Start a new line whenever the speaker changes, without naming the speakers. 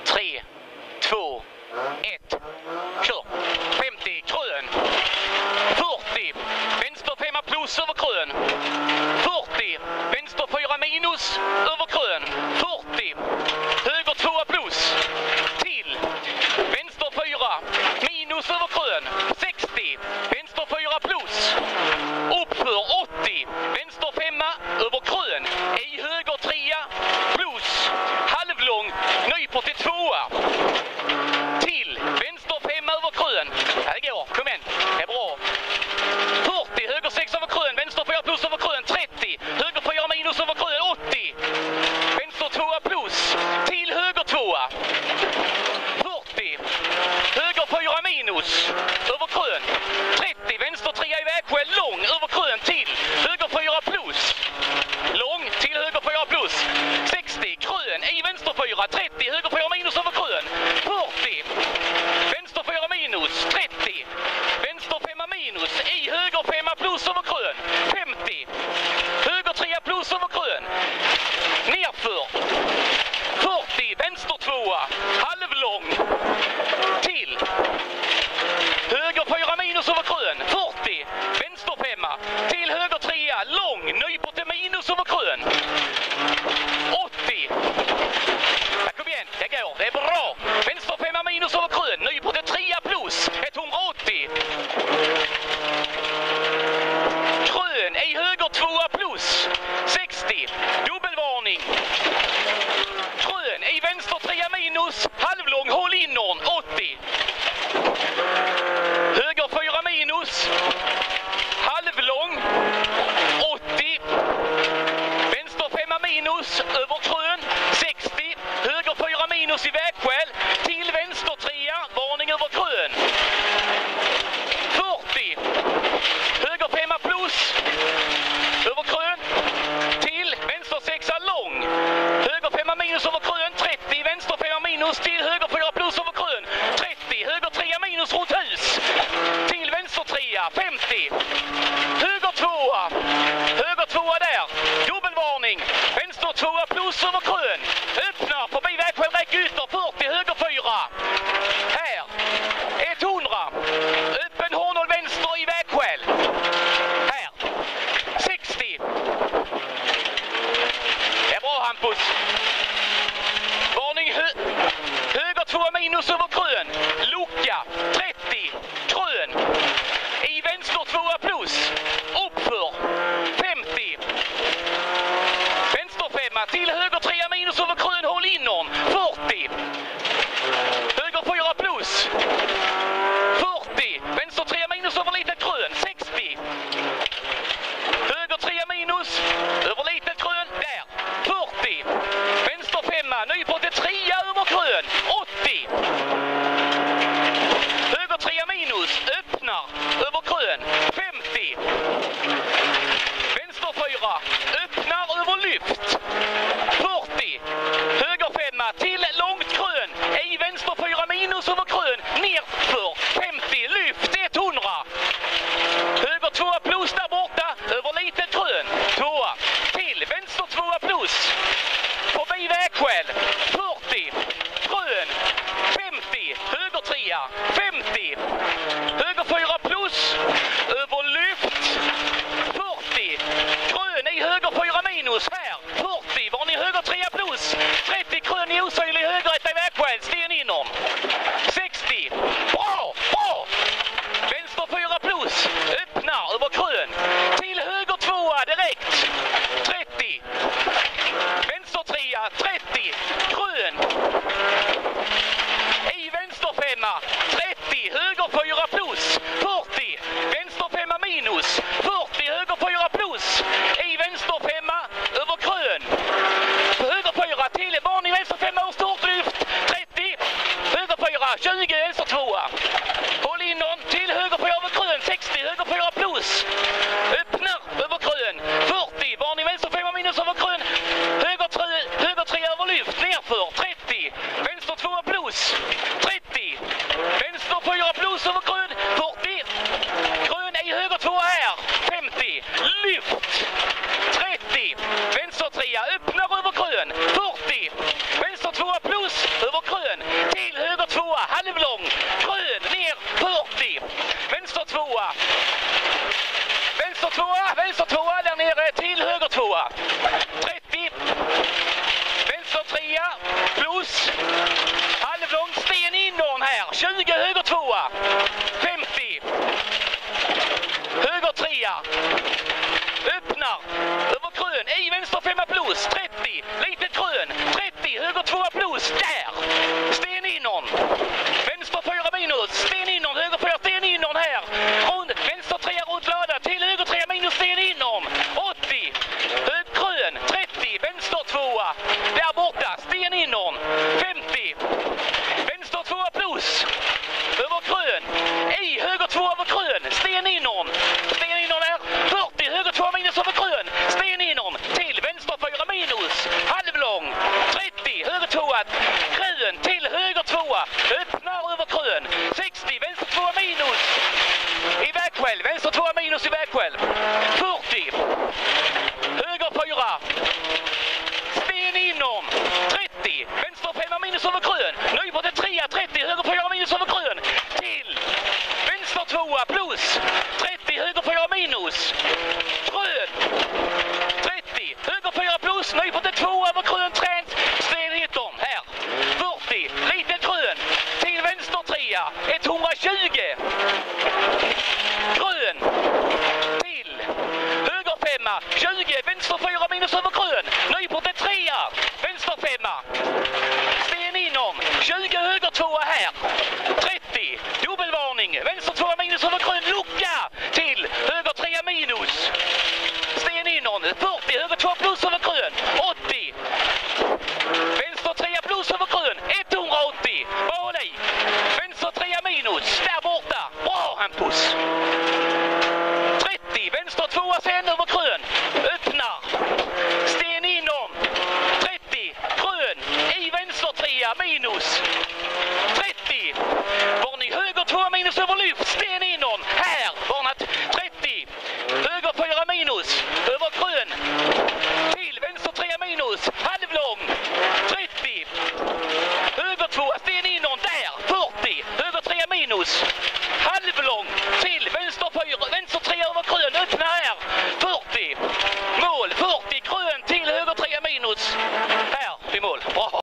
3, 2, 1. Kör. 50, krön. 40, vänster 5 plus över krön. 40, vänster 4 minus över krön. 40, höger 2 plus. Till, vänster 4 minus över krön. 60, vänster 4 plus. Uppför 80, vänster 5 över krön. I höger 3 plus. Halvlång, nyper till 2. Till, vänster 5 över krön. Här det går, kom igen, det är bra. 40, höger 6 över krön, vänster 4 plus över krön. 30, höger 4 minus över krön. 80, vänster 2 plus. Till höger 2. 40, höger 4 minus över krön. 30, vänster 3 i vägskäl, lång över krön. Till höger 4 plus. Lång till höger 4 plus. 60, krön i vänster 4. 30, höger 4 minus över krön. 40, vänster 4 minus. 30, vänster 5 minus i höger 5 plus över krön. 50, höger 3 plus över krön. Nerför. 40, vänster 2. Halvlång. Till höger 4 minus över krön. 40, vänster 5. Till höger 3. Lång. Nyper till minus över krön. 80. Ja, kom igen, det går. Det är bra. Vänster 5 minus över krön. Nyper till 3 plus. 180. Krön i höger 2 plus. 60. Dubbelvarning. Krön i vänster 3 minus. Halvlång. Håll innorn. 80. Höger 4 minus. Halvlång. 80. Vänster 5 minus. Över krön. 60. Höger 4 minus i vägskäl. Till vänster 3. Varning över krön. 40. Höger 5 plus. Över krön. Till vänster 6 lång. Höger 5 minus över krön. 30. Vänster 5 minus. Till höger 4 plus över krön. 30. Höger 3 minus runt hus. Till vänster 3. 50. Höger 2. Höger 2 där. Dubbelvarning. Vänster 2 plus över krön. Öppnar förbi vägskäl. Räck ytter. 40. Höger 4. Här. 100. Öppen hårnål vänster i vägskäl. Här. 60. Det är bra, Hampus. Varning höger 2 minus över krön. Lucka. 30. Krön. I vänster 2 plus. Uppför. 50. Vänster 5. Till höger 3 minus över krön. Håll innorn. 40. Höger 4 plus. 40. Vänster 3 minus över litet krön. 60. Höger 3 minus. Över litet krön. Där. 40. Vänster 5. Nyper till 3 över krön. 80. Höger 3 minus. Öppnar. Över krön. 50. Vänster 4. Öppnar över lyft. 40. Höger 5. Till långt krön. I vänster 4 minus över krön. Nerför. 50. Lyft. 100. Höger 2 plus där borta. Över litet krön. 2. Till vänster 2 plus. Förbi vägskäl. 40. Krön. 50. Höger 3. 50. Höger 4 plus. Över lyft. 40. Krön i höger 4 minus. Här. 40. Var ni höger 3 plus. 30. Krön i osynlig högerrätta i vägskäl. Sten inom. 60. Bra. Bra. Vänster 4 plus. Öppnar över krön. Till höger 2 direkt. 30. Vänster 3. 30. Krön. I vänster 5. 30. Höger 4 plus. 40. Vänster 5 minus. 40. Höger 4 plus. I vänster 5. Över krön. Höger 4. Till varning vänster 5 över startlyft. 30. Höger 4. 20. Vänster 2. Håll innan. Till höger 4 över krön. 60. Höger 4 plus. Öppnar över krön. 40. Varning vänster 5 minus över krön. Höger 3 över lyft. Nerför. 30. Vänster 2 plus. 30. Vänster 4 plus över krön. 40. Krön i höger 2 här. 50. Lyft. 30. Vänster 3. Öppnar över krön. 40. Vänster 2 plus. plus. Halvlång sten innan här. 20 höger 2. 50. Höger 3. Öppnar. Över krön. I vänster 5 plus. 30. Litet krön. 30. Höger 2 plus. Där. Sten innan. Vänster 4 minus. Sten innan. Höger 4 sten innan här. Rund. Vänster 3 runt lada. Till höger 3 minus sten innan. 80. Hög krön. 30. Vänster 2. Där borta. Sten innan. 50. Vänster 2 plus. Över krön. I höger 2 över krön. Sten innan. Sten innan här. 40. Höger 2 minus över krön. Sten innan. Till vänster 4 minus. Halvlång. 30. Höger 2. Krön. Till höger 2. Öppnar över krön. 60. Vänster 2 minus. I vägskäl. Vänster 2 minus i vägskäl. 40. Höger 4. Sten inom. 30. Vänster 5 minus över krön. Nu på det 3. 30. Höger 4 minus över krön. Till. Vänster 2 plus. 30. Höger 4 minus. Krön. 30. Höger 4 plus. Nu på det 2 över krön. Tränt. Sten 19. Här. 40. Litet krön. Till vänster 3. 120. Krön. Till. Höger 5. 20. Vänster 4 minus över krön. Nu på det 3. Vänster 5. Sten inom. 20 höger 2 här. 30. Dubbelvarning. Vänster 2 minus över krön. Lucka. Till. Höger 3 minus. Sten inom. 40. Höger 2 plus över krön. 80. Vänster 3 plus över krön. 180. Bali. Vänster 3 minus. Där borta. Bra Hampus. 30. Vänster 2 sen över krön. Öppnar. Sten inom. 30. Krön. I vänster 3 minus. 30. Varning höger 2 minus över lyft. Sten